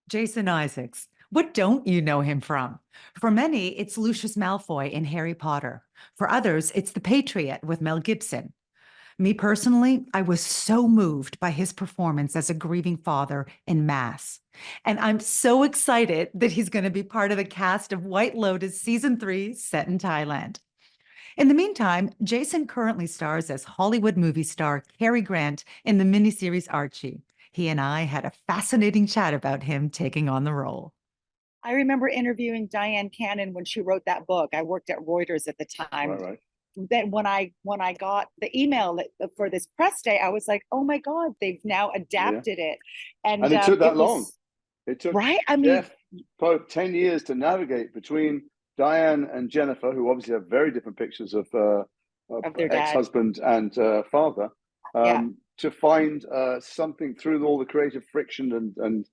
Jason Isaacs. What don't you know him from? For many, it's Lucius Malfoy in Harry Potter. For others, it's The Patriot with Mel Gibson. Me personally, I was so moved by his performance as a grieving father in Mass. And I'm so excited that he's going to be part of the cast of White Lotus Season 3 set in Thailand. In the meantime, Jason currently stars as Hollywood movie star Cary Grant in the miniseries Archie. He and I had a fascinating chat about him taking on the role. I remember interviewing Diane Cannon when she wrote that book. I worked at Reuters at the time. Right. Then when I got the email for this press day, I was like, oh my God, they've now adapted it. And it took that long. It took right. I mean, Jeff Pope 10 years to navigate between Diane and Jennifer, who obviously have very different pictures of their ex-husband and father, to find something through all the creative friction and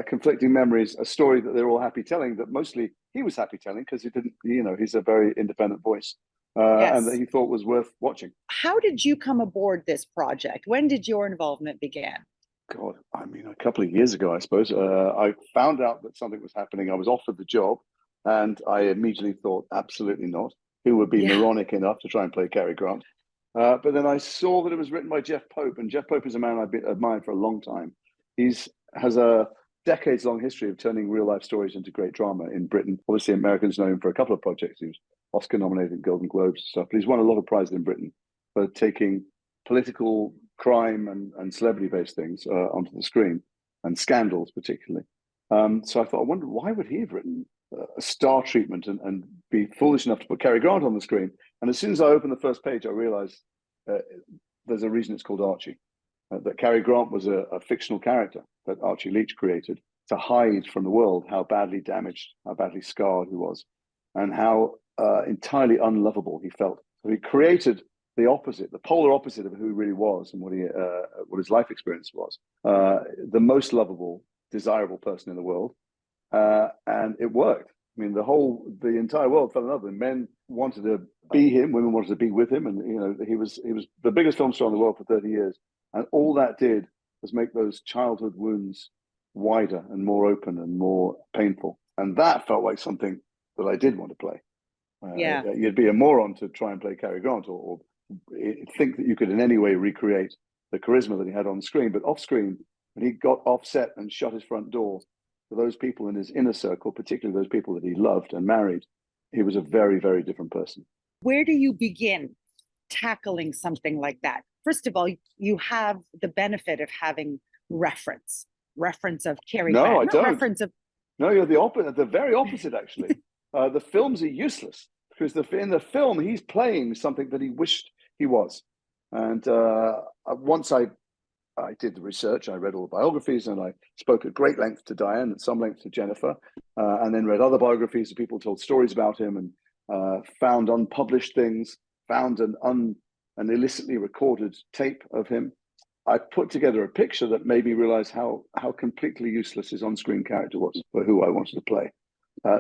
conflicting memories, a story that they're all happy telling, that mostly he was happy telling because he didn't, he's a very independent voice. And that he thought was worth watching. How did you come aboard this project? When did your involvement begin? God, I mean, a couple of years ago, I suppose. I found out that something was happening. I was offered the job, and I immediately thought, absolutely not. Who would be moronic enough to try and play Cary Grant? But then I saw that it was written by Jeff Pope, and Jeff Pope is a man I've admired for a long time. Has a decades-long history of turning real-life stories into great drama in Britain. Obviously, Americans know him for a couple of projects. He was Oscar-nominated, Golden Globes and stuff, but he's won a lot of prizes in Britain for taking political crime and celebrity-based things onto the screen, and scandals particularly. So I thought, I wonder, why would he have written a star treatment and be foolish enough to put Cary Grant on the screen? And as soon as I opened the first page, I realized there's a reason it's called Archie. That Cary Grant was a fictional character that Archie Leach created to hide from the world how badly damaged, how badly scarred he was, and how entirely unlovable he felt. So he created the opposite, the polar opposite of who he really was and what his life experience was. The most lovable, desirable person in the world, and it worked. I mean, the entire world fell in love with him. Men wanted to be him, women wanted to be with him, and he was the biggest film star in the world for 30 years. And all that did was make those childhood wounds wider and more open and more painful. And that felt like something that I did want to play. You'd be a moron to try and play Cary Grant or think that you could in any way recreate the charisma that he had on screen. But off screen, when he got offset and shut his front door, for those people in his inner circle, particularly those people that he loved and married, he was a very, very different person. Where do you begin tackling something like that? First of all, you have the benefit of having reference of Cary Grant. No, I don't. Reference of... No, you're the opposite. The very opposite, actually. The films are useless because in the film he's playing something that he wished he was. And once I did the research, I read all the biographies, and I spoke at great length to Diane and some length to Jennifer, and then read other biographies of people who told stories about him, and found unpublished things, found an illicitly recorded tape of him. I put together a picture that made me realize how completely useless his on-screen character was for who I wanted to play.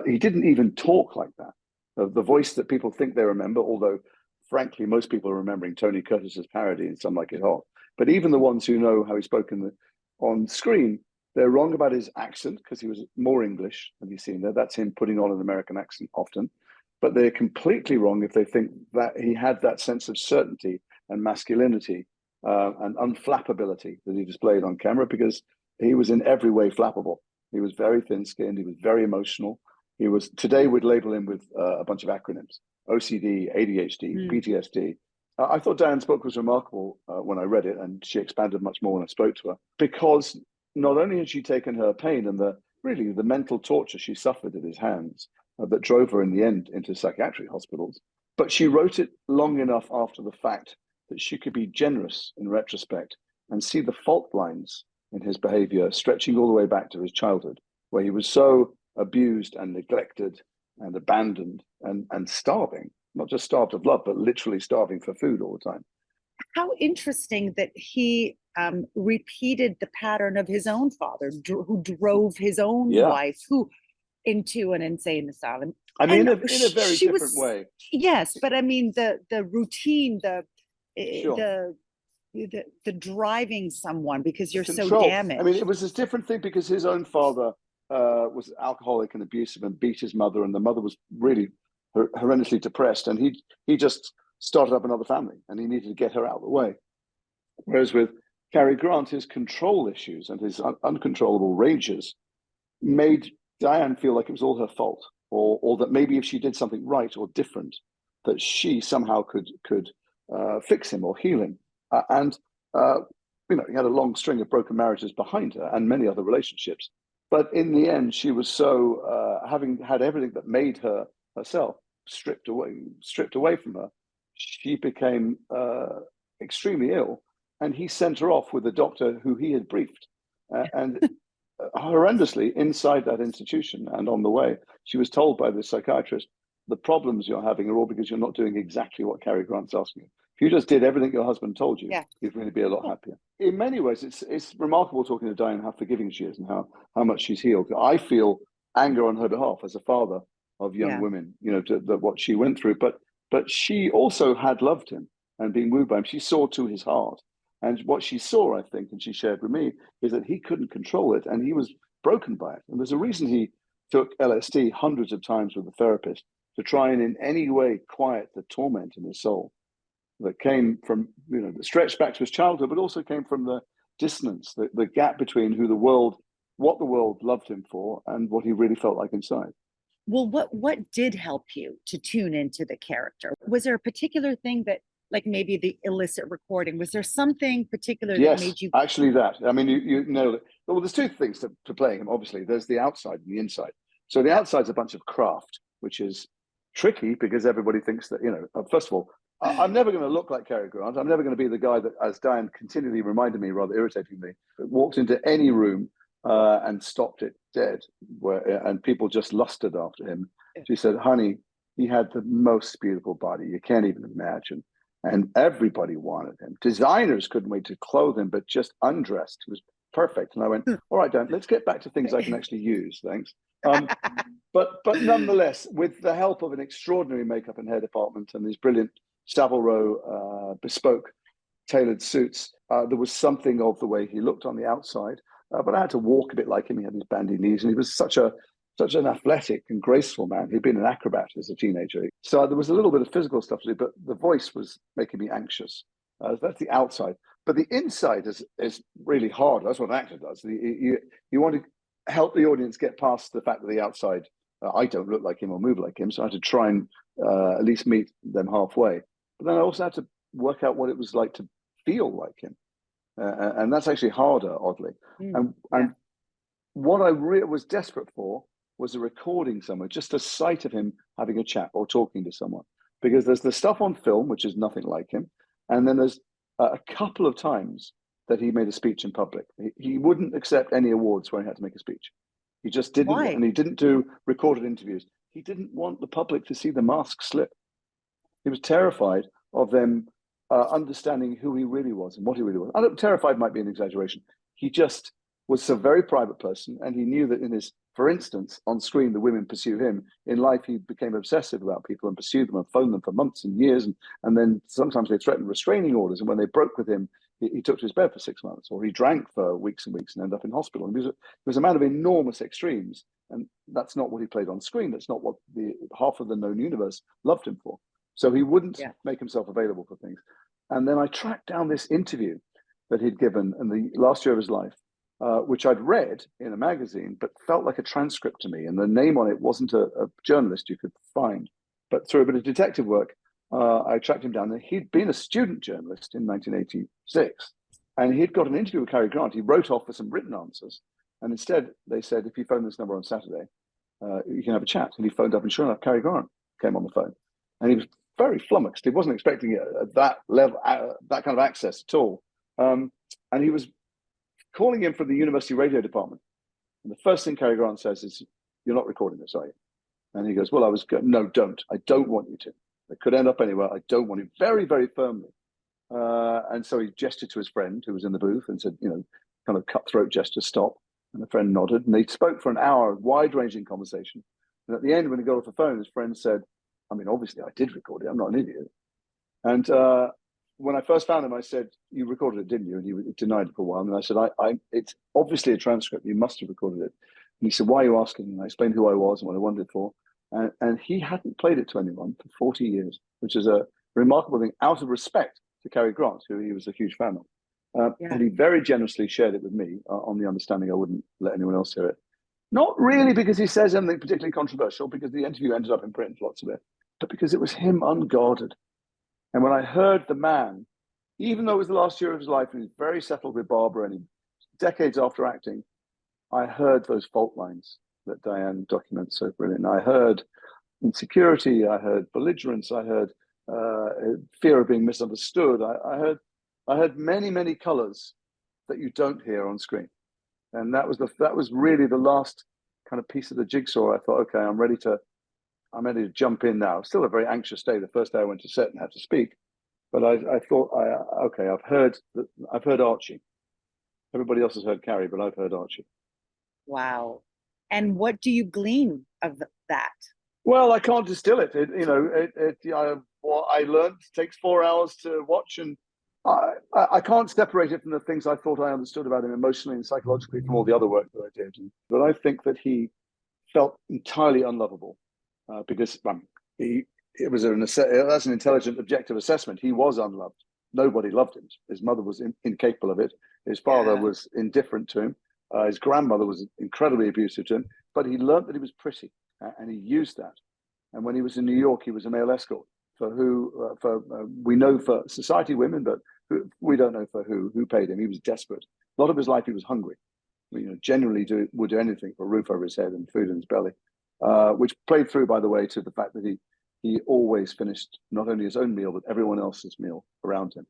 He didn't even talk like that. The voice that people think they remember, although frankly, most people are remembering Tony Curtis's parody in Some Like It Hot. But even the ones who know how he spoke on screen, they're wrong about his accent because he was more English than you've seen there. That's him putting on an American accent often. But they're completely wrong if they think that he had that sense of certainty and masculinity and unflappability that he displayed on camera, because he was in every way flappable. He was very thin-skinned. He was very emotional. Today we'd label him with a bunch of acronyms: OCD, ADHD, PTSD. I thought Diane's book was remarkable when I read it, and she expanded much more when I spoke to her, because not only had she taken her pain and the mental torture she suffered at his hands that drove her in the end into psychiatric hospitals, but she wrote it long enough after the fact that she could be generous in retrospect and see the fault lines in his behavior stretching all the way back to his childhood, where he was so abused and neglected and abandoned and starving, not just starved of love, but literally starving for food all the time. How interesting that he repeated the pattern of his own father, who drove his own wife into an insane asylum. I mean, in a very different way. Yes, but I mean the routine, the driving someone because you're so Control. damaged. I mean, it was a different thing because his own father was alcoholic and abusive and beat his mother, and the mother was really horrendously depressed, and he just started up another family, and he needed to get her out of the way. Whereas with Cary Grant, his control issues and his uncontrollable rages made Diane feel like it was all her fault, or that maybe if she did something right or different, that she somehow could fix him or heal him. You know, he had a long string of broken marriages behind her and many other relationships. But in the end, she was so having had everything that made her herself stripped away from her, she became extremely ill, and he sent her off with a doctor who he had briefed, and horrendously inside that institution. And on the way, she was told by the psychiatrist, the problems you're having are all because you're not doing exactly what Cary Grant's asking you. If you just did everything your husband told you, you'd really be a lot happier. In many ways, it's remarkable talking to Diane how forgiving she is and how much she's healed. I feel anger on her behalf as a father of young women, you know, to what she went through. But she also had loved him and been moved by him. She saw to his heart. And what she saw, I think, and she shared with me, is that he couldn't control it and he was broken by it. And there's a reason he took LSD hundreds of times with a therapist to try and in any way quiet the torment in his soul that came from, you know, that stretched back to his childhood, but also came from the dissonance, the gap between what the world loved him for and what he really felt like inside. Well, what did help you to tune into the character? Was there a particular thing that, like maybe the illicit recording, was there something particular that made you? Actually that. I mean, you know, well, there's two things to playing him, obviously. There's the outside and the inside. So the outside's a bunch of craft, which is tricky because everybody thinks that, you know, first of all, I'm never going to look like Cary Grant. I'm never going to be the guy that, as Diane continually reminded me, rather irritatingly, that walked into any room and stopped it dead, and people just lusted after him. She said, honey, he had the most beautiful body you can't even imagine. And everybody wanted him. Designers couldn't wait to clothe him, but just undressed. He was perfect. And I went, all right, Dan, let's get back to things I can actually use. Thanks. But nonetheless, with the help of an extraordinary makeup and hair department and these brilliant Savile Row bespoke tailored suits, there was something of the way he looked on the outside. But I had to walk a bit like him. He had these bandy knees, and he was such an athletic and graceful man. He'd been an acrobat as a teenager. So there was a little bit of physical stuff to do, but the voice was making me anxious. That's the outside. But the inside is really hard. That's what an actor does. You want to help the audience get past the fact that the outside, I don't look like him or move like him. So I had to try and at least meet them halfway. But then I also had to work out what it was like to feel like him. And that's actually harder, oddly. And what I was desperate for was a recording somewhere, just a sight of him having a chat or talking to someone. Because there's the stuff on film, which is nothing like him. And then there's a couple of times that he made a speech in public. He wouldn't accept any awards where he had to make a speech. He just didn't. Why? And he didn't do recorded interviews. He didn't want the public to see the mask slip. He was terrified of them understanding who he really was and what he really was. I don't, terrified might be an exaggeration. He just was a very private person, and he knew that in his, for instance, on screen, the women pursue him. In life, he became obsessive about people and pursued them and phoned them for months and years. And then sometimes they threatened restraining orders. And when they broke with him, he took to his bed for 6 months, or he drank for weeks and weeks and ended up in hospital. And he was a man of enormous extremes. And that's not what he played on screen. That's not what the half of the known universe loved him for. So he wouldn't make himself available for things. And then I tracked down this interview that he'd given in the last year of his life, which I'd read in a magazine, but felt like a transcript to me. And the name on it wasn't a journalist you could find. But through a bit of detective work, I tracked him down. He'd been a student journalist in 1986. And he'd got an interview with Cary Grant. He wrote off for some written answers. And instead, they said, if you phone this number on Saturday, you can have a chat. And he phoned up, and sure enough, Cary Grant came on the phone. And he was very flummoxed. He wasn't expecting it at that level, that kind of access at all. And he was calling him from the university radio department. And the first thing Cary Grant says is, you're not recording this, are you? And he goes, well, no, don't. I don't want you to. It could end up anywhere. I don't want you. Very, very firmly. And so he gestured to his friend who was in the booth and said, kind of cutthroat gesture, stop. And the friend nodded. And they spoke for an hour, wide-ranging conversation. And at the end, when he got off the phone, his friend said, I mean, obviously I did record it. I'm not an idiot. And when I first found him, I said, "You recorded it, didn't you?" And he denied it for a while. And I said, it's obviously a transcript. You must have recorded it." And he said, "Why are you asking?" And I explained who I was and what I wanted it for. And he hadn't played it to anyone for 40 years, which is a remarkable thing, out of respect to Cary Grant, who he was a huge fan of. And he very generously shared it with me on the understanding I wouldn't let anyone else hear it. Not really because he says anything particularly controversial, because the interview ended up in print, lots of it, but because it was him unguarded. And when I heard the man, even though it was the last year of his life and he was very settled with Barbara and he, decades after acting, I heard those fault lines that Diane documents so brilliantly. I heard insecurity, I heard belligerence, I heard fear of being misunderstood. I heard many, many colors that you don't hear on screen. And that was really the last kind of piece of the jigsaw. I thought, okay, I'm ready to jump in now. Still a very anxious day. The first day I went to set and had to speak, but I thought, okay, I've heard Archie. Everybody else has heard Cary, but I've heard Archie. Wow. And what do you glean of that? Well, I can't distill it. What I learned takes 4 hours to watch, and I can't separate it from the things I thought I understood about him emotionally and psychologically from all the other work that I did. But I think that he felt entirely unlovable because that's an intelligent, objective assessment. He was unloved. Nobody loved him. His mother was incapable of it. His father was indifferent to him. His grandmother was incredibly abusive to him. But he learned that he was pretty, and he used that. And when he was in New York, he was a male escort we know for society women, but we don't know for who paid him. He was desperate. A lot of his life, he was hungry. Genuinely would do anything for a roof over his head and food in his belly, which played through, by the way, to the fact that he always finished not only his own meal, but everyone else's meal around him.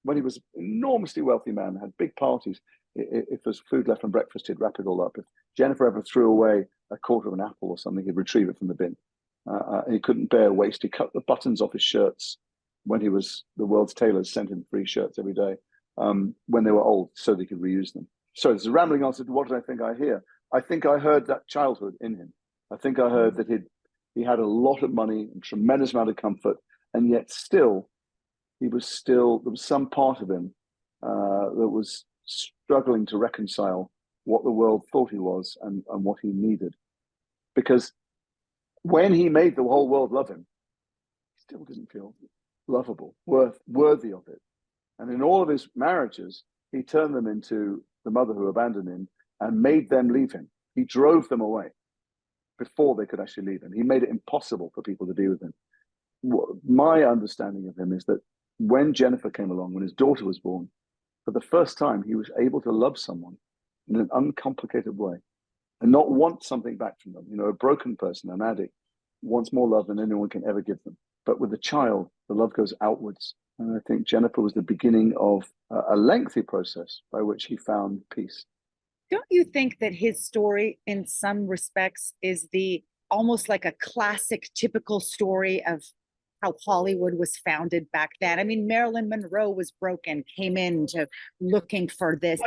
When he was an enormously wealthy man, had big parties, if there's food left from breakfast, he'd wrap it all up. If Jennifer ever threw away a quarter of an apple or something, he'd retrieve it from the bin. He couldn't bear waste. He cut the buttons off his shirts when he was the world's tailors, sent him free shirts every day when they were old, so they could reuse them. So this is a rambling answer to what did I think I hear. I think I heard that childhood in him. I think I heard that he had a lot of money and tremendous amount of comfort, and yet there was some part of him that was struggling to reconcile what the world thought he was and what he needed. Because when he made the whole world love him, he still didn't feel lovable, worthy of it. And in all of his marriages, he turned them into the mother who abandoned him and made them leave him. He drove them away before they could actually leave him. He made it impossible for people to be with him. My understanding of him is that when Jennifer came along, when his daughter was born, for the first time, he was able to love someone in an uncomplicated way and not want something back from them. A broken person, an addict, wants more love than anyone can ever give them. But with a child, the love goes outwards. And I think Jennifer was the beginning of a lengthy process by which he found peace. Don't you think that his story, in some respects, is almost like a classic, typical story of how Hollywood was founded back then? I mean, Marilyn Monroe was broken, came into looking for this.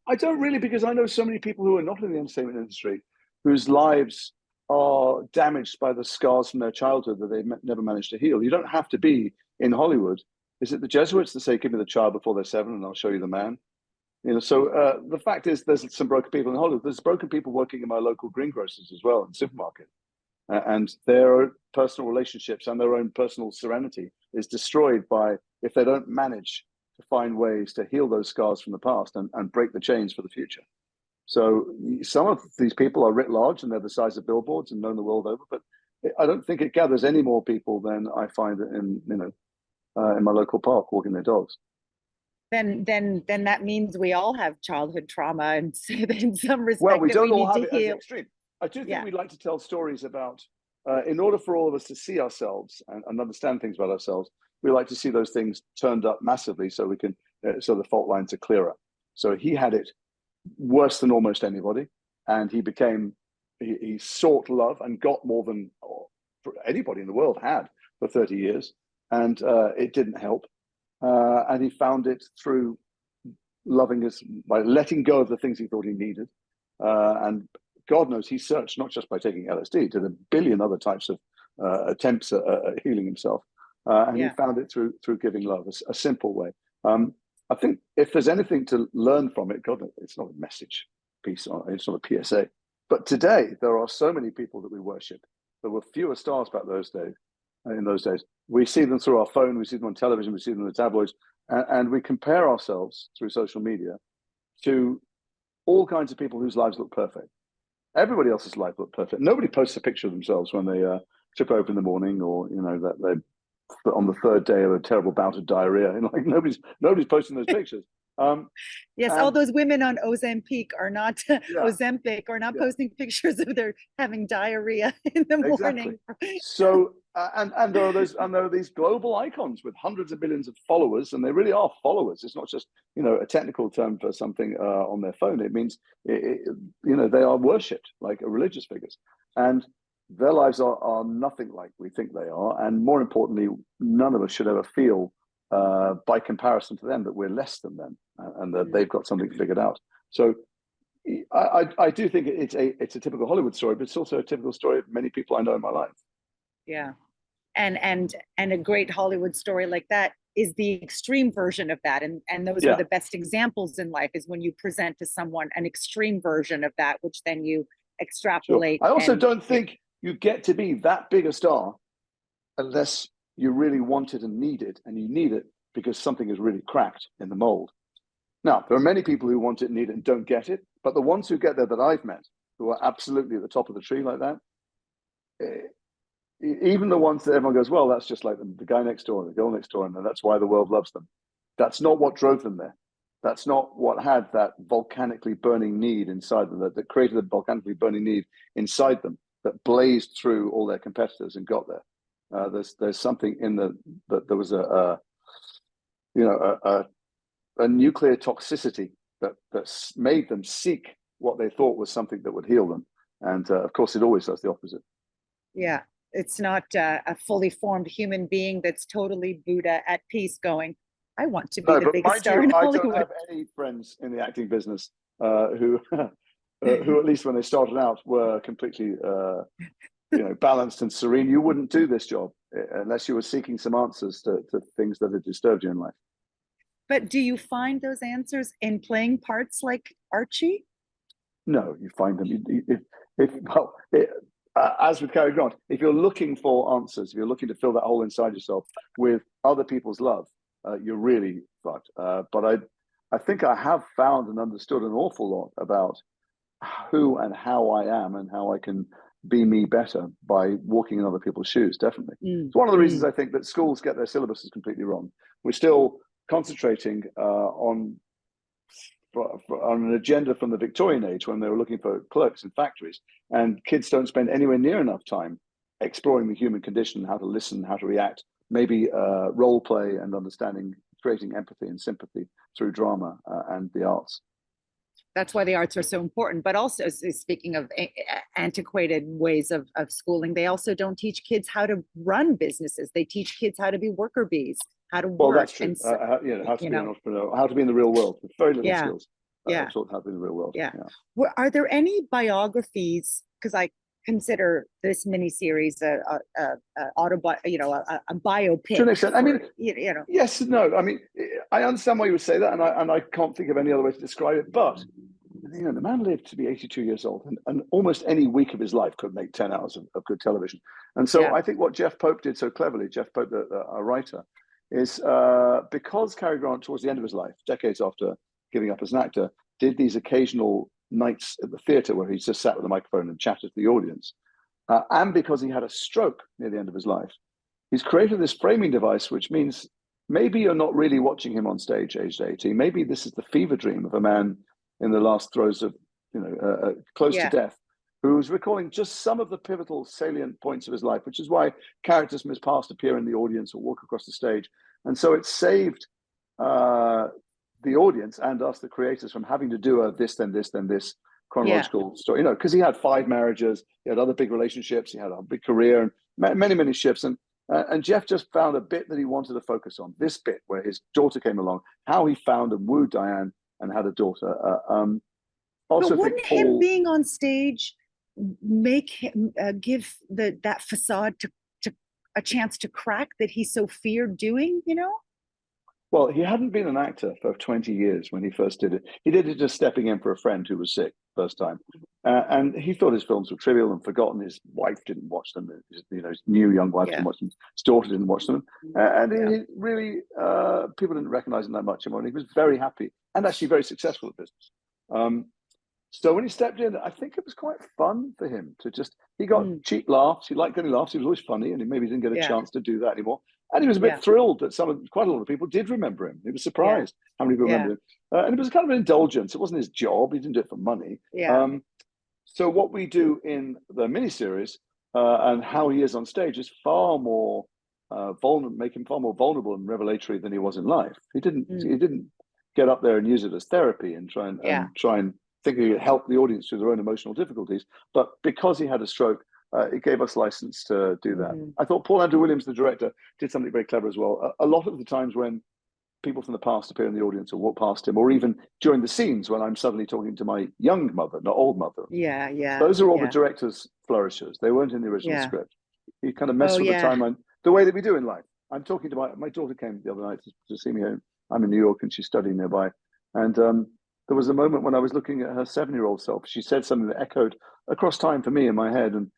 I don't really, because I know so many people who are not in the entertainment industry whose lives are damaged by the scars from their childhood that they never managed to heal. You don't have to be in Hollywood. Is it the Jesuits that say, "Give me the child before they're 7 and I'll show you the man"? So the fact is there's some broken people in Hollywood. There's broken people working in my local greengrocers as well, in supermarket. And their personal relationships and their own personal serenity is destroyed if they don't manage to find ways to heal those scars from the past and break the chains for the future. So some of these people are writ large and they're the size of billboards and known the world over, but I don't think it gathers any more people than I find in my local park walking their dogs. Then that means we all have childhood trauma and in some respect. Well, we don't all need have to it as heal. extreme. I do think we'd like to tell stories about, in order for all of us to see ourselves and understand things about ourselves, we like to see those things turned up massively so we can, so the fault lines are clearer. So he had it worse than almost anybody, and he sought love and got more than anybody in the world had for 30 years, and it didn't help. And he found it through loving us, by letting go of the things he thought he needed. And God knows he searched not just by taking LSD, did a billion other types of attempts at healing himself. and he found it through giving love, a simple way. I think if there's anything to learn from it, God, it's not a message piece, it's not a PSA. But today there are so many people that we worship. There were fewer stars back those days. In those days, we see them through our phone, we see them on television, we see them in the tabloids, and we compare ourselves through social media to all kinds of people whose lives look perfect. Everybody else's life look perfect. Nobody posts a picture of themselves when they trip over in the morning, or that they on the third day of a terrible bout of diarrhea. Like nobody's posting those pictures. Yes, all those women on Ozempic are not Ozempic are not Yeah. posting pictures of their having diarrhea in the morning. So and there are these global icons with hundreds of millions of followers, and they really are followers. It's not just a technical term for something on their phone. It means they are worshipped like religious figures, and their lives are nothing like we think they are. And more importantly, none of us should ever feel by comparison to them that we're less than them, and that they've got something figured out. So I do think it's a typical Hollywood story, but it's also a typical story of many people I know in my life. Yeah, and a great Hollywood story like that is the extreme version of that, and those are the best examples in life, is when you present to someone an extreme version of that, which then you extrapolate. Sure. I also don't think you get to be that big a star unless you really want it and need it, and you need it because something is really cracked in the mold. Now, there are many people who want it, need it, and don't get it, but the ones who get there that I've met, who are absolutely at the top of the tree like that, even the ones that everyone goes, well, that's just like the guy next door, the girl next door, and that's why the world loves them. That's not what drove them there. That's not what had that volcanically burning need inside them, that created a volcanically burning need inside them, that blazed through all their competitors and got there. There's something in that there was a nuclear toxicity that made them seek what they thought was something that would heal them, and of course it always does the opposite. Yeah, it's not a fully formed human being that's totally Buddha at peace going, I want to be the biggest star in Hollywood. I don't have any friends in the acting business who at least when they started out were completely balanced and serene. You wouldn't do this job unless you were seeking some answers to things that had disturbed you in life. But do you find those answers in playing parts like Archie? No, you find them. As with Cary Grant, if you're looking for answers, if you're looking to fill that hole inside yourself with other people's love, you're really fucked. But I think I have found and understood an awful lot about who and how I am and how I can be me better by walking in other people's shoes, definitely. It's one of the reasons I think that schools get their syllabuses completely wrong. We're still concentrating on an agenda from the Victorian age when they were looking for clerks in factories, and kids don't spend anywhere near enough time exploring the human condition, how to listen, how to react, maybe role play and understanding, creating empathy and sympathy through drama and the arts. That's why the arts are so important. But also, speaking of antiquated ways of schooling, they also don't teach kids how to run businesses. They teach kids how to be worker bees, how to work. Well, that's true. And so, how to be an entrepreneur, how to be in the real world with very little skills. Taught how to be in the real world. Yeah. Are there any biographies? Because I consider this miniseries a biopic. To an extent, I mean, yes and no. I mean, I understand why you would say that, and I can't think of any other way to describe it. But the man lived to be 82 years old, and almost any week of his life could make 10 hours of good television. And so I think what Jeff Pope did so cleverly, Jeff Pope, a writer, is because Cary Grant, towards the end of his life, decades after giving up as an actor, did these occasional nights at the theatre where he just sat with a microphone and chatted to the audience. And because he had a stroke near the end of his life, he's created this framing device, which means maybe you're not really watching him on stage aged 80. Maybe this is the fever dream of a man in the last throes of, close to death, who's recalling just some of the pivotal salient points of his life, which is why characters from his past appear in the audience or walk across the stage. And so it saved the audience and us, the creators, from having to do a this, then this, then this chronological story, because he had 5 marriages, he had other big relationships, he had a big career and many, many shifts. And Jeff just found a bit that he wanted to focus on, this bit where his daughter came along, how he found and wooed Diane and had a daughter. Also, but wouldn't him being on stage make him give that facade to a chance to crack that he so feared doing, you know? Well, he hadn't been an actor for 20 years when he first did it. He did it just stepping in for a friend who was sick first time. And he thought his films were trivial and forgotten. His wife didn't watch them. His new young wife didn't watch them. His daughter didn't watch them. And he really, people didn't recognize him that much anymore. And he was very happy and actually very successful at business. So when he stepped in, I think it was quite fun for him to just, he got cheap laughs. He liked getting laughs. He was always funny, and he maybe didn't get a chance to do that anymore. And he was a bit thrilled that quite a lot of people did remember him. He was surprised how many people remember him. And it was kind of an indulgence. It wasn't his job. He didn't do it for money. So what we do in the miniseries and how he is on stage is far more vulnerable, make him far more vulnerable and revelatory than he was in life. He didn't get up there and use it as therapy and try and think he could help the audience through their own emotional difficulties. But because he had a stroke, it gave us license to do that. I thought Paul Andrew Williams, the director, did something very clever as well. A lot of the times when people from the past appear in the audience or walk past him, or even during the scenes when I'm suddenly talking to my young mother, not old mother. Those are all the director's flourishes. They weren't in the original script. He kind of messed with the timeline, the way that we do in life. I'm talking to my daughter came the other night to see me home. I'm in New York and she's studying nearby. And there was a moment when I was looking at her 7-year-old self. She said something that echoed across time for me in my head. And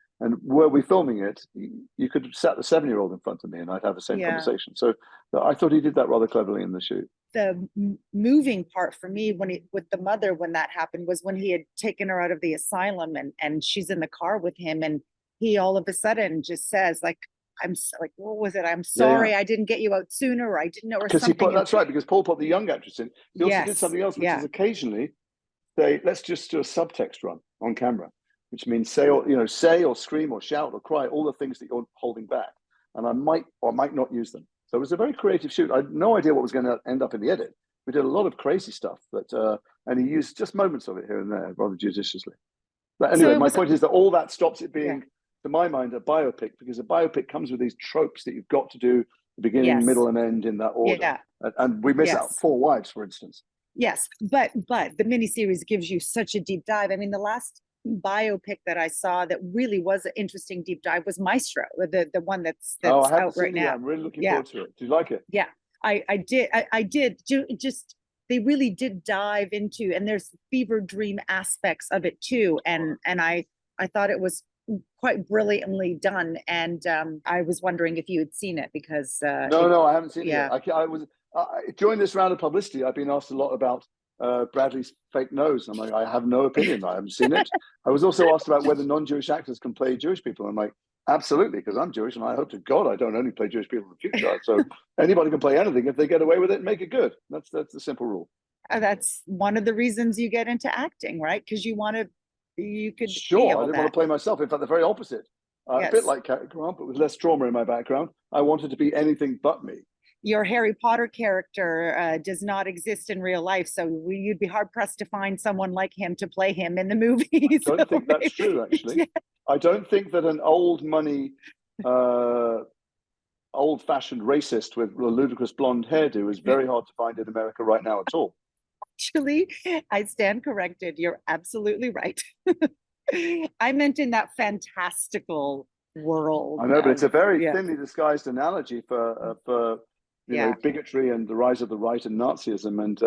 were we filming it, you could have sat the 7-year-old in front of me and I'd have the same conversation. So I thought he did that rather cleverly in the shoot. The moving part for me with the mother, when that happened, was when he had taken her out of the asylum and she's in the car with him. And he all of a sudden just says, like, what was it? I'm sorry, I didn't get you out sooner, or I didn't know, or something. That's right, because Paul put the young actress in. He also did something else, which is occasionally say, let's just do a subtext run on camera, which means say or scream or shout or cry, all the things that you're holding back. And I might or might not use them. So it was a very creative shoot. I had no idea what was going to end up in the edit. We did a lot of crazy stuff, and he used just moments of it here and there rather judiciously. But anyway, my point is that all that stops it being, to my mind, a biopic, because a biopic comes with these tropes that you've got to do the beginning, middle, and end in that order. And we miss out 4 Wives, for instance. Yes, but the miniseries gives you such a deep dive. I mean, the last biopic that I saw that really was an interesting deep dive was Maestro, the one that's out right now. I'm really looking forward to it. Do you like it? Yeah, I did. I did. Just they really did dive into, and there's fever dream aspects of it too. And I thought it was quite brilliantly done. And I was wondering if you had seen it, because no, I haven't seen it yet. I was during this round of publicity, I've been asked a lot about Bradley's fake nose. I'm like, I have no opinion. I haven't seen it. I was also asked about whether non-Jewish actors can play Jewish people. I'm like, absolutely, because I'm Jewish, and I hope to God I don't only play Jewish people in the future. So anybody can play anything if they get away with it and make it good. That's the simple rule. That's one of the reasons you get into acting, right? Because you could sure. I didn't want to play myself. In fact, the very opposite. A bit like Cary Grant, but with less trauma in my background. I wanted to be anything but me. Your Harry Potter character does not exist in real life, so you'd be hard pressed to find someone like him to play him in the movies. I don't think that's true, actually. I don't think that an old money, old-fashioned racist with a ludicrous blonde hairdo is very hard to find in America right now at all. Actually, I stand corrected. You're absolutely right. I meant in that fantastical world. I know, but it's a very thinly disguised analogy for bigotry and the rise of the right and Nazism. And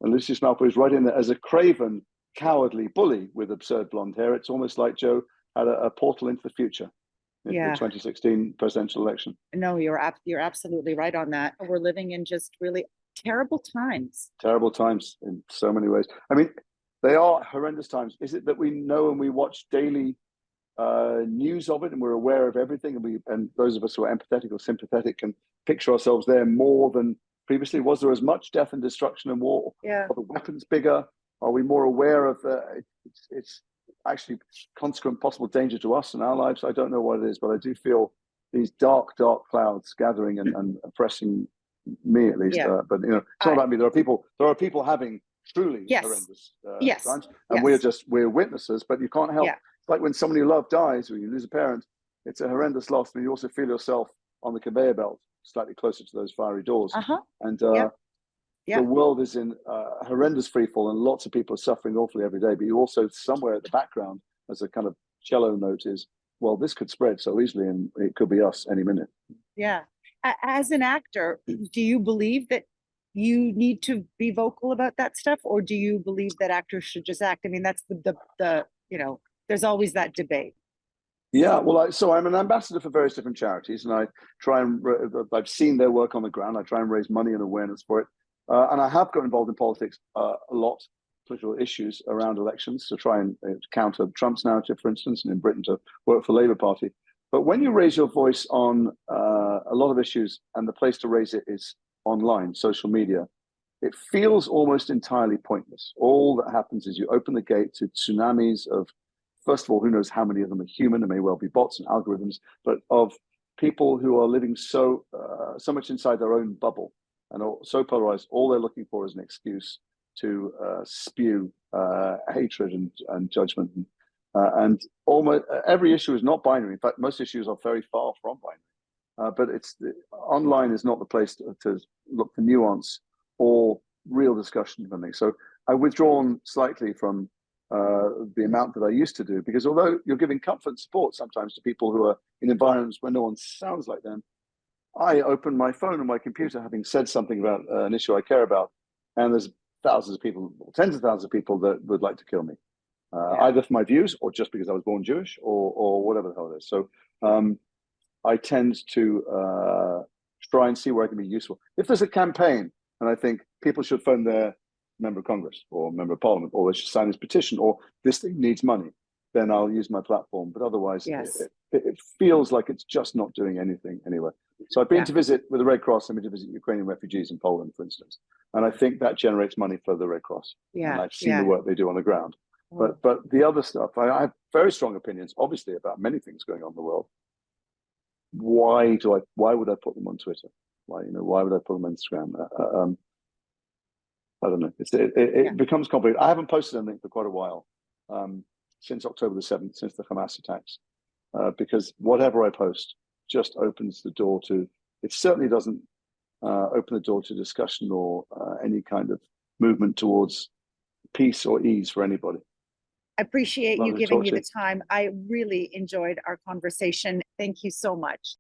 Lucius Malfoy is right in there as a craven, cowardly bully with absurd blonde hair. It's almost like Joe had a portal into the future in the 2016 presidential election. No, you're absolutely right on that. We're living in just really terrible times. Terrible times in so many ways. I mean, they are horrendous times. Is it that we know and we watch daily news of it and we're aware of everything, and those of us who are empathetic or sympathetic can picture ourselves there more than previously? Was there as much death and destruction and war? Are the weapons bigger? Are we more aware of it's actually consequent possible danger to us and our lives? I don't know what it is, but I do feel these dark clouds gathering and oppressing me, at least. But it's not about me. There are people having truly horrendous times, and we're witnesses, but you can't help. It's like when someone you love dies, or you lose a parent. It's a horrendous loss, but you also feel yourself on the conveyor belt, slightly closer to those fiery doors. And the world is in horrendous freefall, and lots of people are suffering awfully every day. But you also, somewhere at the background, as a kind of cello note, is well, this could spread so easily and it could be us any minute. Yeah. As an actor, do you believe that you need to be vocal about that stuff, or do you believe that actors should just act? I mean, that's the there's always that debate. Yeah, well, so I'm an ambassador for various different charities, and I try and I've seen their work on the ground. I try and raise money and awareness for it, and I have got involved in politics a lot, political issues around elections to try and counter Trump's narrative, for instance, and in Britain to work for the Labour Party. But when you raise your voice on a lot of issues, and the place to raise it is online, social media, it feels almost entirely pointless. All that happens is you open the gate to tsunamis of, first of all, who knows how many of them are human? There may well be bots and algorithms, but of people who are living so much inside their own bubble and are so polarized. All they're looking for is an excuse to spew hatred and judgment. And almost every issue is not binary. In fact, most issues are very far from binary. But online is not the place to look for nuance or real discussion of anything. So I've withdrawn slightly from the amount that I used to do, because although you're giving comfort and support sometimes to people who are in environments where no one sounds like them, I open my phone and my computer having said something about an issue I care about, and there's thousands of people, or tens of thousands of people that would like to kill me, either for my views or just because I was born Jewish or whatever the hell it is. So I tend to try and see where I can be useful. If there's a campaign and I think people should phone their member of Congress or member of Parliament, or they should sign this petition, or this thing needs money, then I'll use my platform. But otherwise, Yes. it feels like it's just not doing anything anyway. So I've been to visit with the Red Cross. I've been to visit Ukrainian refugees in Poland, for instance, and I think that generates money for the Red Cross. Yeah. And I've seen the work they do on the ground. But the other stuff, I have very strong opinions, obviously, about many things going on in the world. Why would I put them on Twitter? Why would I put them on Instagram? I don't know. It becomes complicated. I haven't posted anything for quite a while, since October the 7th, since the Hamas attacks, because whatever I post just opens the door to, it certainly doesn't open the door to discussion or any kind of movement towards peace or ease for anybody. I appreciate you Lovely to giving talk me to the time. I really enjoyed our conversation. Thank you so much.